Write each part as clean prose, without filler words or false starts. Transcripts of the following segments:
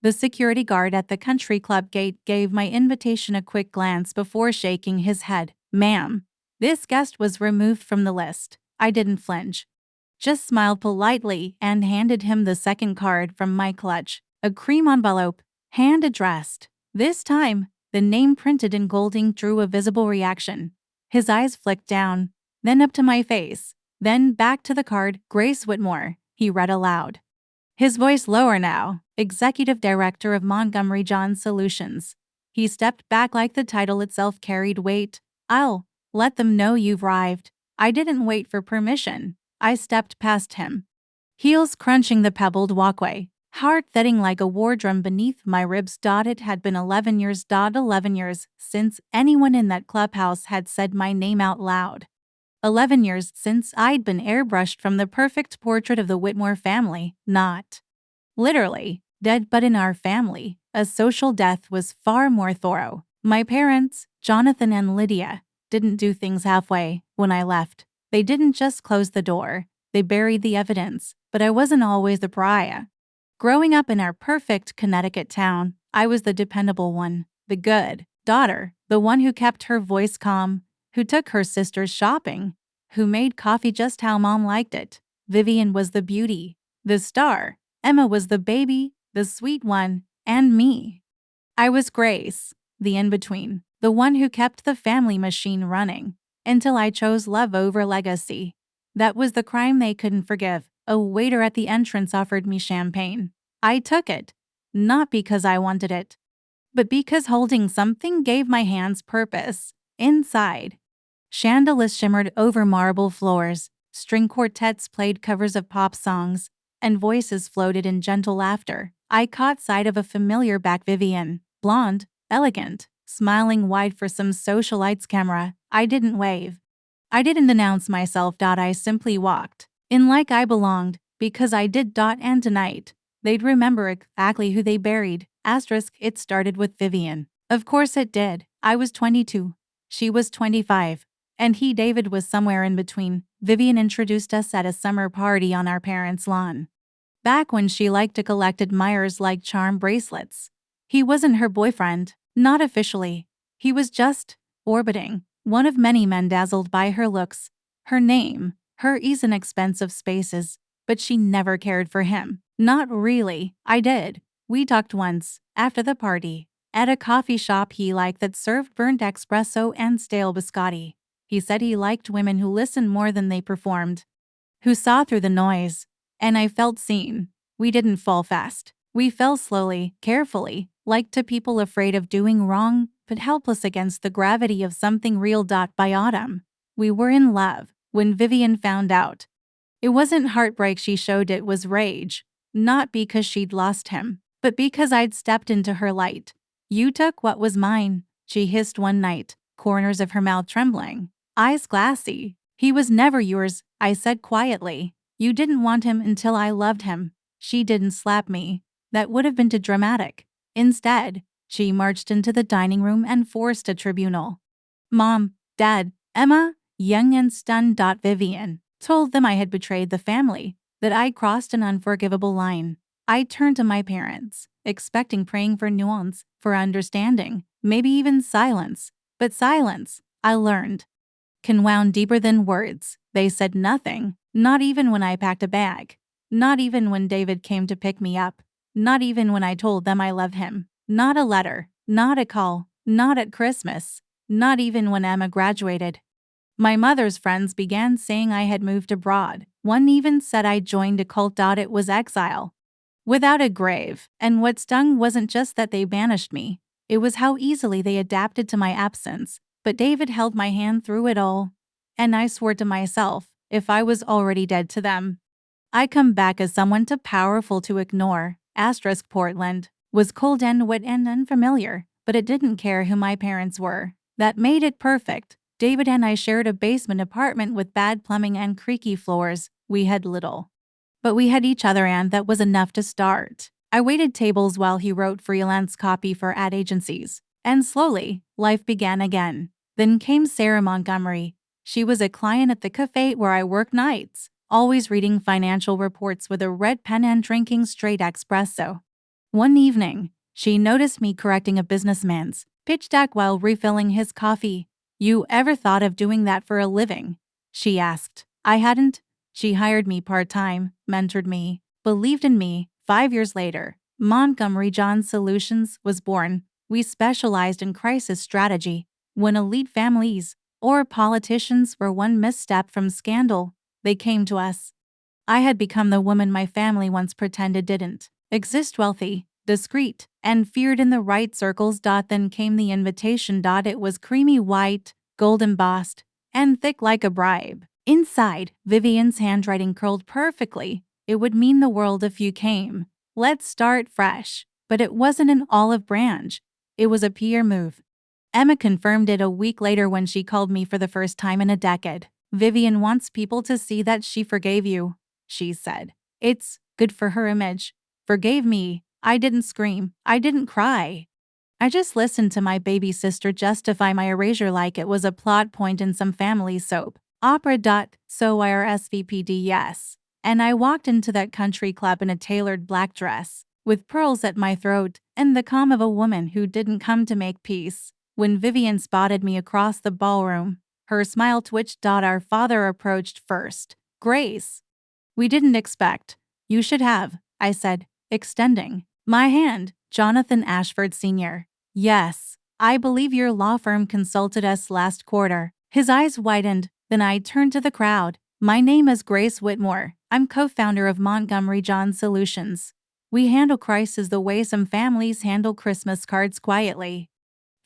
The security guard at the country club gate gave my invitation a quick glance before shaking his head. "Ma'am, this guest was removed from the list." I didn't flinch. Just smiled politely and handed him the second card from my clutch. A cream envelope, hand addressed. This time, the name printed in gold ink drew a visible reaction. His eyes flicked down, then up to my face, then back to the card. "Grace Whitmore," he read aloud. His voice lower now. "Executive Director of Montgomery John Solutions." He stepped back like the title itself carried weight. "I'll let them know you've arrived." I didn't wait for permission. I stepped past him, heels crunching the pebbled walkway, heart thudding like a war drum beneath my ribs. It had been 11 years, 11 years since anyone in that clubhouse had said my name out loud. 11 years since I'd been airbrushed from the perfect portrait of the Whitmore family, not literally dead, but in our family, a social death was far more thorough. My parents, Jonathan and Lydia, didn't do things halfway. When I left, they didn't just close the door, they buried the evidence, but I wasn't always the pariah. Growing up in our perfect Connecticut town, I was the dependable one, the good daughter, the one who kept her voice calm, who took her sisters shopping, who made coffee just how mom liked it. Vivien was the beauty, the star. Emma was the baby, the sweet one, and me. I was Grace, the in-between, the one who kept the family machine running, until I chose love over legacy. That was the crime they couldn't forgive. A waiter at the entrance offered me champagne. I took it, not because I wanted it, but because holding something gave my hands purpose. Inside, chandeliers shimmered over marble floors, string quartets played covers of pop songs, and voices floated in gentle laughter. I caught sight of a familiar back. Vivien, blonde, elegant, smiling wide for some socialite's camera. I didn't wave. I didn't announce myself. I simply walked in like I belonged, because I did. And tonight, they'd remember exactly who they buried. It started with Vivien. Of course it did. I was 22. She was 25. And David, was somewhere in between. Vivien introduced us at a summer party on our parents' lawn. Back when she liked to collect admirers like charm bracelets. He wasn't her boyfriend, not officially. He was just orbiting, one of many men dazzled by her looks, her name, her ease in expensive spaces, but she never cared for him. Not really. I did. We talked once, after the party, at a coffee shop he liked that served burnt espresso and stale biscotti. He said he liked women who listened more than they performed, who saw through the noise. And I felt seen. We didn't fall fast. We fell slowly, carefully, like two people afraid of doing wrong, but helpless against the gravity of something real. By autumn, we were in love. When Vivien found out, it wasn't heartbreak she showed, it was rage. Not because she'd lost him, but because I'd stepped into her light. "You took what was mine," she hissed one night, corners of her mouth trembling, eyes glassy. "He was never yours," I said quietly. "You didn't want him until I loved him." She didn't slap me. That would have been too dramatic. Instead, she marched into the dining room and forced a tribunal. "Mom, Dad, Emma," young and stunned. Vivien told them I had betrayed the family, that I'd crossed an unforgivable line. I turned to my parents, expecting, praying for nuance, for understanding, maybe even silence. But silence, I learned, can wound deeper than words. They said nothing, not even when I packed a bag, not even when David came to pick me up, not even when I told them I love him. Not a letter, not a call, not at Christmas, not even when Emma graduated. My mother's friends began saying I had moved abroad. One even said I joined a cult. It was exile, without a grave. And what stung wasn't just that they banished me, it was how easily they adapted to my absence. But David held my hand through it all, and I swore to myself, if I was already dead to them, I come back as someone too powerful to ignore. Portland was cold and wet and unfamiliar, but it didn't care who my parents were. That made it perfect. David and I shared a basement apartment with bad plumbing and creaky floors. We had little, but we had each other, and that was enough to start. I waited tables while he wrote freelance copy for ad agencies, and slowly, life began again. Then came Sarah Montgomery. She was a client at the cafe where I worked nights, always reading financial reports with a red pen and drinking straight espresso. One evening, she noticed me correcting a businessman's pitch deck while refilling his coffee. "You ever thought of doing that for a living?" she asked. I hadn't. She hired me part-time, mentored me, believed in me. 5 years later, Montgomery John Solutions was born. We specialized in crisis strategy. When elite families or politicians were one misstep from scandal, they came to us. I had become the woman my family once pretended didn't exist, wealthy, discreet, and feared in the right circles. Then came the invitation. It was creamy white, gold embossed, and thick like a bribe. Inside, Vivien's handwriting curled perfectly. "It would mean the world if you came. Let's start fresh." But it wasn't an olive branch. It was a PR move. Emma confirmed it a week later when she called me for the first time in a decade. "Vivien wants people to see that she forgave you," she said. "It's good for her image." Forgave me. I didn't scream. I didn't cry. I just listened to my baby sister justify my erasure like it was a plot point in some family soap opera. So IRSVPD, yes. And I walked into that country club in a tailored black dress, with pearls at my throat, and the calm of a woman who didn't come to make peace. When Vivien spotted me across the ballroom, her smile twitched. Our father approached first. "Grace, we didn't expect." "You should have," I said, extending my hand. "Jonathan Ashford Sr. Yes, I believe your law firm consulted us last quarter." His eyes widened, then I turned to the crowd. "My name is Grace Whitmore. I'm co-founder of Montgomery John Solutions. We handle crises the way some families handle Christmas cards, quietly,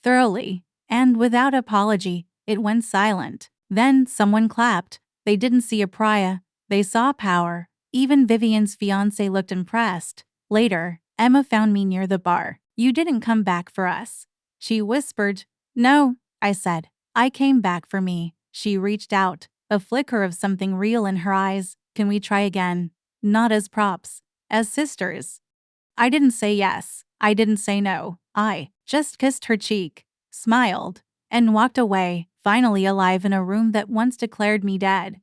thoroughly, and without apology." It went silent. Then someone clapped. They didn't see a pariah. They saw power. Even Vivien's fiancé looked impressed. Later, Emma found me near the bar. "You didn't come back for us," she whispered. "No," I said. "I came back for me." She reached out, a flicker of something real in her eyes. "Can we try again? Not as props, as sisters." I didn't say yes. I didn't say no. I just kissed her cheek, smiled, and walked away, finally alive in a room that once declared me dead.